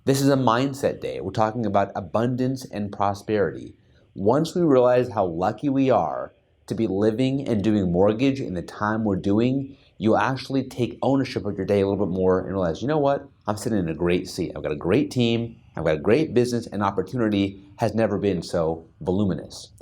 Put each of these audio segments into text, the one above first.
This is a mindset day. We're talking about abundance and prosperity. Once we realize how lucky we are to be living and doing mortgage in the time we're doing, you'll actually take ownership of your day a little bit more and realize, you know what? I'm sitting in a great seat. I've got a great team. I've got a great business, and opportunity has never been so voluminous.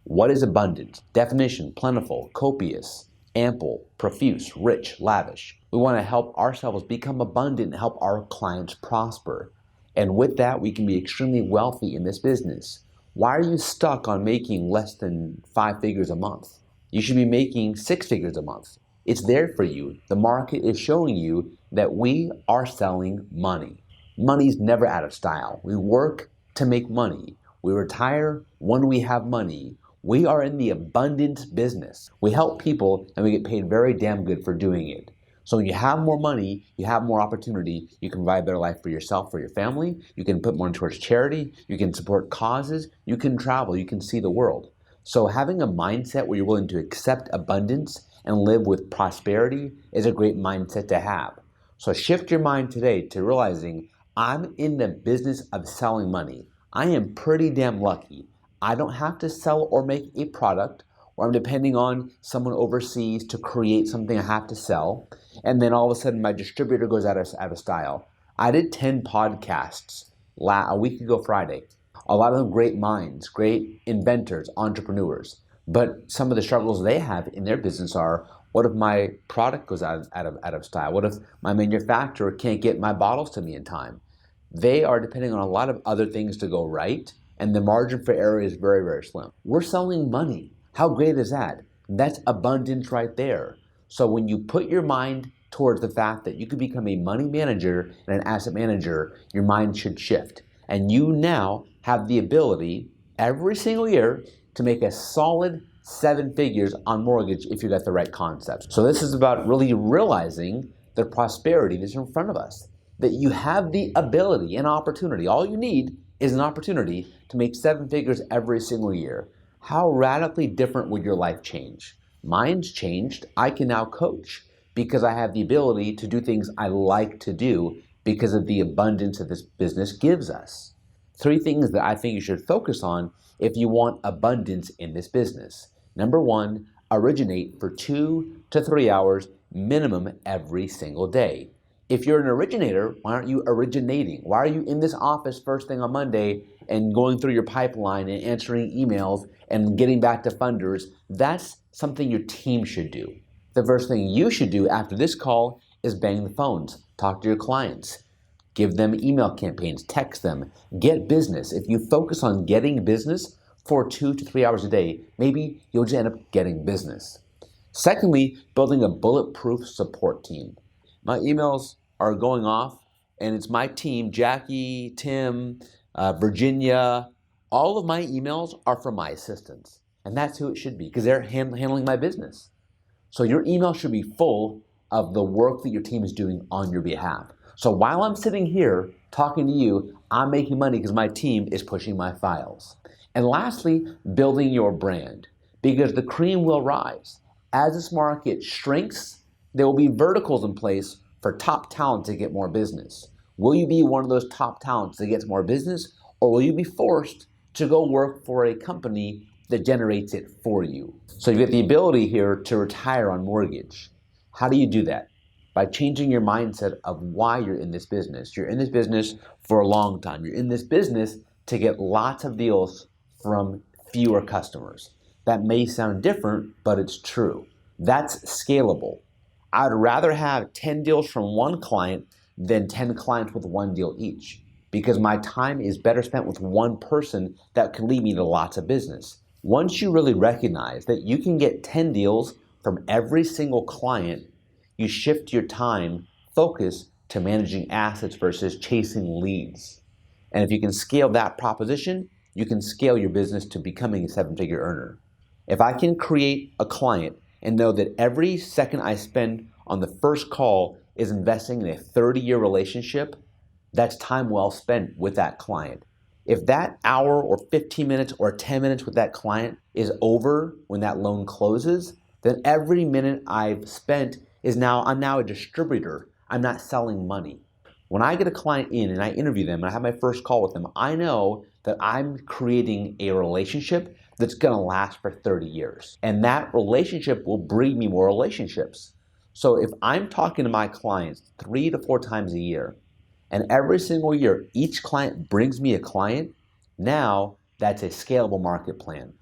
What is abundance? Definition: plentiful, copious, ample, profuse, rich, lavish. We want to help ourselves become abundant and help our clients prosper. And with that, we can be extremely wealthy in this business. Why are you stuck on making less than 5 figures a month? You should be making 6 figures a month. It's there for you. The market is showing you that we are selling money. Money's never out of style. We work to make money. We retire when we have money. We are in the abundance business. We help people and we get paid very damn good for doing it. So when you have more money, you have more opportunity, you can provide a better life for yourself, for your family, you can put more towards charity, you can support causes, you can travel, you can see the world. So having a mindset where you're willing to accept abundance and live with prosperity is a great mindset to have. So shift your mind today to realizing I'm in the business of selling money. I am pretty damn lucky. I don't have to sell or make a product, or I'm depending on someone overseas to create something I have to sell, and then all of a sudden my distributor goes out of style. I did 10 podcasts a week ago Friday. A lot of them great minds, great inventors, entrepreneurs. But some of the struggles they have in their business are, what if my product goes out of style? What if my manufacturer can't get my bottles to me in time? They are depending on a lot of other things to go right, and the margin for error is very, very slim. We're selling money. How great is that? That's abundance right there. So when you put your mind towards the fact that you could become a money manager and an asset manager, your mind should shift. And you now have the ability every single year to make a solid 7 figures on mortgage if you got the right concepts. So this is about really realizing the prosperity that's in front of us, that you have the ability and opportunity. All you need is an opportunity to make 7 figures every single year. How radically different would your life change? Mine's changed. I can now coach because I have the ability to do things I like to do because of the abundance that this business gives us. 3 things that I think you should focus on if you want abundance in this business. Number 1, originate for 2 to 3 hours minimum every single day. If you're an originator, why aren't you originating? Why are you in this office first thing on Monday and going through your pipeline and answering emails and getting back to funders? That's something your team should do. The first thing you should do after this call is bang the phones, talk to your clients, give them email campaigns, text them, get business. If you focus on getting business for 2 to 3 hours a day, maybe you'll just end up getting business. Secondly, building a bulletproof support team. My emails are going off, and it's my team, Jackie, Tim, Virginia. All of my emails are from my assistants, and that's who it should be because they're handling my business. So your email should be full of the work that your team is doing on your behalf. So while I'm sitting here talking to you, I'm making money because my team is pushing my files. And lastly, building your brand, because the cream will rise. As this market shrinks, there will be verticals in place for top talent to get more business. Will you be one of those top talents that gets more business, or will you be forced to go work for a company that generates it for you? So you get the ability here to retire on mortgage. How do you do that? By changing your mindset of why you're in this business. You're in this business for a long time. You're in this business to get lots of deals from fewer customers. That may sound different, but it's true. That's scalable. I'd rather have 10 deals from one client than 10 clients with 1 deal each, because my time is better spent with one person that can lead me to lots of business. Once you really recognize that you can get 10 deals from every single client, you shift your time focus to managing assets versus chasing leads. And if you can scale that proposition, you can scale your business to becoming a 7-figure earner. If I can create a client and know that every second I spend on the first call is investing in a 30-year relationship, that's time well spent with that client. If that hour or 15 minutes or 10 minutes with that client is over when that loan closes, then every minute I've spent I'm now a distributor. I'm not selling money. When I get a client in and I interview them and I have my first call with them, I know that I'm creating a relationship that's going to last for 30 years. And that relationship will bring me more relationships. So if I'm talking to my clients 3 to 4 times a year, and every single year each client brings me a client, now that's a scalable market plan,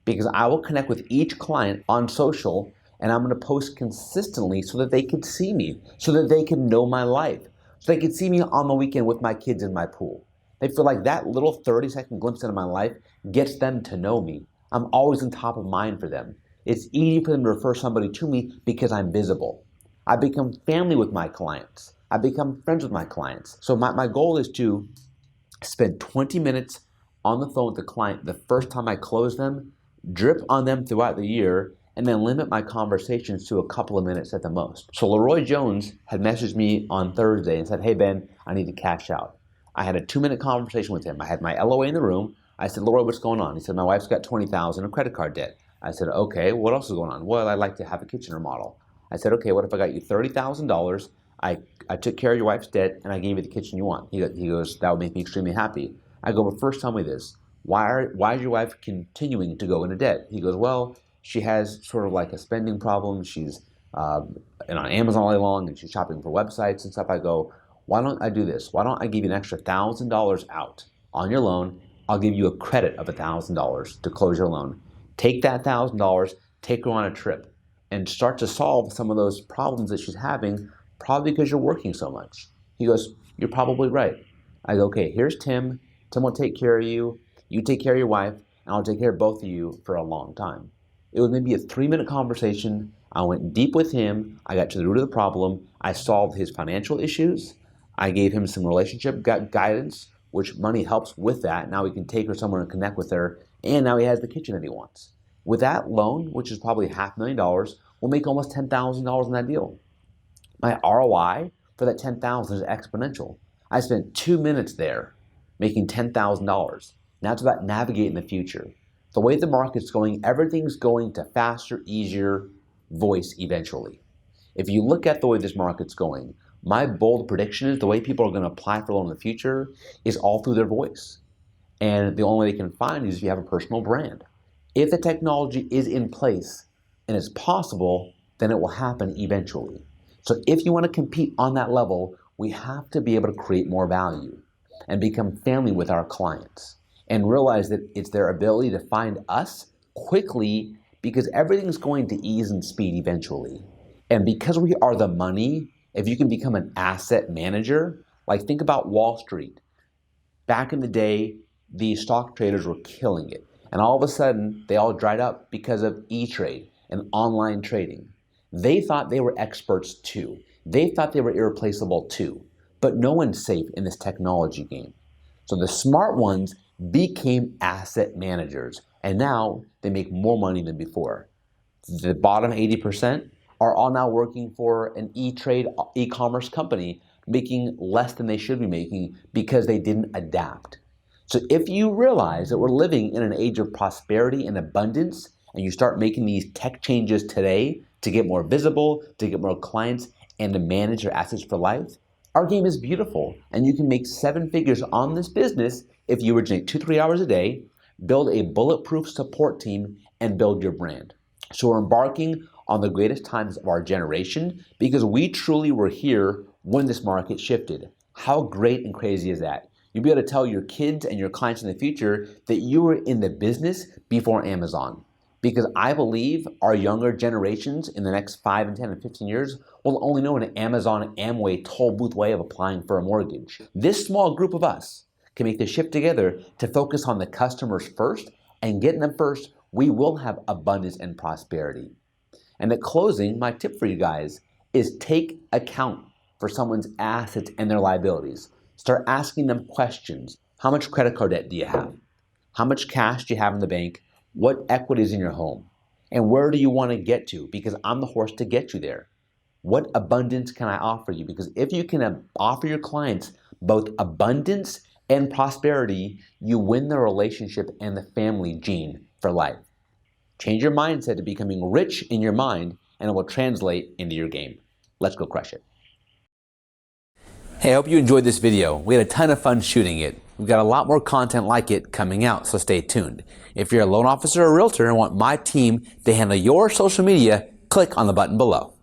because I will connect with each client on social and I'm going to post consistently so that they can see me, so that they can know my life, so they can see me on the weekend with my kids in my pool. They feel like that little 30-second glimpse into my life gets them to know me. I'm always on top of mind for them. It's easy for them to refer somebody to me because I'm visible. I become family with my clients. I become friends with my clients. So my goal is to spend 20 minutes on the phone with the client the first time I close them, drip on them throughout the year, and then limit my conversations to a couple of minutes at the most. So Leroy Jones had messaged me on Thursday and said, "Hey Ben, I need to cash out." I had a 2-minute conversation with him. I had my LOA in the room. I said, "Leroy, what's going on?" He said, "My wife's got 20,000 in credit card debt." I said, "Okay, what else is going on?" "Well, I'd like to have a kitchen remodel." I said, "Okay, what if I got you $30,000? I took care of your wife's debt and I gave you the kitchen you want." He goes, "That would make me extremely happy." I go, "But first tell me this. Why is your wife continuing to go into debt?" He goes, "Well, she has sort of like a spending problem. She's and on Amazon all day long and she's shopping for websites and stuff." I go, "Why don't I do this? Why don't I give you an extra $1,000 out on your loan? I'll give you a credit of $1,000 to close your loan. Take that $1,000, take her on a trip, and start to solve some of those problems that she's having, probably because you're working so much." He goes, "You're probably right." I go, "Okay, here's Tim. Tim will take care of you. You take care of your wife, and I'll take care of both of you for a long time." It was maybe a 3-minute conversation. I went deep with him. I got to the root of the problem. I solved his financial issues. I gave him some relationship guidance, which money helps with that. Now he can take her somewhere and connect with her. And now he has the kitchen that he wants. With that loan, which is probably $500,000, we'll make almost $10,000 in that deal. My ROI for that $10,000 is exponential. I spent 2 minutes there making $10,000. Now it's about navigating the future. The way the market's going, everything's going to faster, easier voice eventually. If you look at the way this market's going, my bold prediction is the way people are going to apply for a loan in the future is all through their voice. And the only way they can find is if you have a personal brand. If the technology is in place and it's possible, then it will happen eventually. So if you want to compete on that level, we have to be able to create more value and become family with our clients and realize that it's their ability to find us quickly, because everything's going to ease and speed eventually. And because we are the money, if you can become an asset manager, like think about Wall Street. Back in the day, the stock traders were killing it. And all of a sudden, they all dried up because of E-Trade and online trading. They thought they were experts too. They thought they were irreplaceable too. But no one's safe in this technology game. So the smart ones became asset managers. And now they make more money than before. The bottom 80% are all now working for an E-Trade e-commerce company, making less than they should be making because they didn't adapt. So if you realize that we're living in an age of prosperity and abundance, and you start making these tech changes today to get more visible, to get more clients, and to manage your assets for life, our game is beautiful. And you can make 7 figures on this business if you originate 2-3 hours a day, build a bulletproof support team, and build your brand. So we're embarking on the greatest times of our generation because we truly were here when this market shifted. How great and crazy is that? You'll be able to tell your kids and your clients in the future that you were in the business before Amazon. Because I believe our younger generations in the next 5 and 10 and 15 years will only know an Amazon Amway toll booth way of applying for a mortgage. This small group of us can make the shift together to focus on the customers first, and getting them first, we will have abundance and prosperity. And at closing, my tip for you guys is take account for someone's assets and their liabilities. Start asking them questions. How much credit card debt do you have? How much cash do you have in the bank? What equity is in your home? And where do you want to get to? Because I'm the horse to get you there. What abundance can I offer you? Because if you can offer your clients both abundance and prosperity, you win the relationship and the family gene for life. Change your mindset to becoming rich in your mind, and it will translate into your game. Let's go crush it. Hey, I hope you enjoyed this video. We had a ton of fun shooting it. We've got a lot more content like it coming out, so stay tuned. If you're a loan officer or realtor and want my team to handle your social media, click on the button below.